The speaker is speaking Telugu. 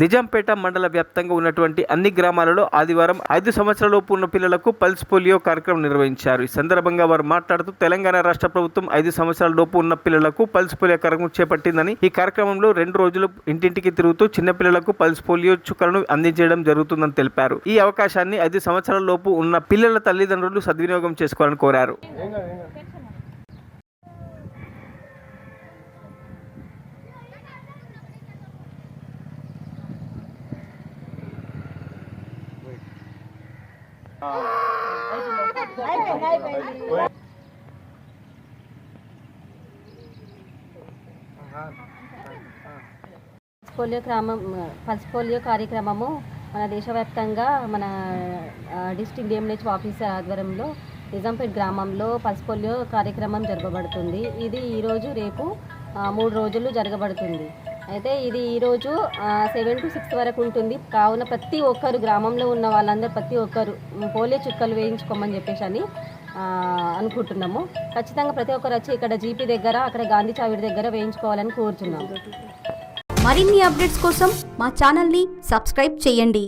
నిజాంపేట మండల వ్యాప్తంగా ఉన్నటువంటి అన్ని గ్రామాలలో ఆదివారం 5 సంవత్సరాలలోపు ఉన్న పిల్లలకు పల్స్ పోలియో కార్యక్రమం నిర్వహించారు. ఈ సందర్భంగా వారు మాట్లాడుతూ తెలంగాణ రాష్ట్ర ప్రభుత్వం 5 సంవత్సరాలలోపు ఉన్న పిల్లలకు పల్స్ పోలియో కార్యక్రమం చేపట్టిందని, ఈ కార్యక్రమంలో 2 రోజులు ఇంటింటికి తిరుగుతూ చిన్న పిల్లలకు పల్స్ పోలియో చుక్కలను అందించడం జరుగుతుందని తెలిపారు. ఈ అవకాశాన్ని 5 సంవత్సరాలలోపు ఉన్న పిల్లల తల్లిదండ్రులు సద్వినియోగం చేసుకోవాలని కోరారు. పల్స్ పోలియో కార్యక్రమము మన దేశవ్యాప్తంగా మన డిస్ట్రిక్ట్ డిఎంహెచ్ ఆఫీసర్ ఆధ్వర్యంలో నిజాంపేట్ గ్రామంలో పల్స్ పోలియో కార్యక్రమం జరగబడుతుంది. ఇది ఈరోజు రేపు 3 రోజులు జరగబడుతుంది. అయితే ఇది ఈరోజు 7 to 6 వరకు ఉంటుంది. కావున ప్రతి ఒక్కరు గ్రామంలో ఉన్న వాళ్ళందరూ ప్రతి ఒక్కరు పోలియో చుక్కలు వేయించుకోమని చెప్పేసి అని అనుకుంటున్నాము. ఖచ్చితంగా ప్రతి ఒక్కరు వచ్చి ఇక్కడ జీపీ దగ్గర, అక్కడ గాంధీ చావిడి దగ్గర వేయించుకోవాలని కోరుతున్నాము. మరిన్ని అప్డేట్స్ కోసం మా ఛానల్ని సబ్స్క్రైబ్ చేయండి.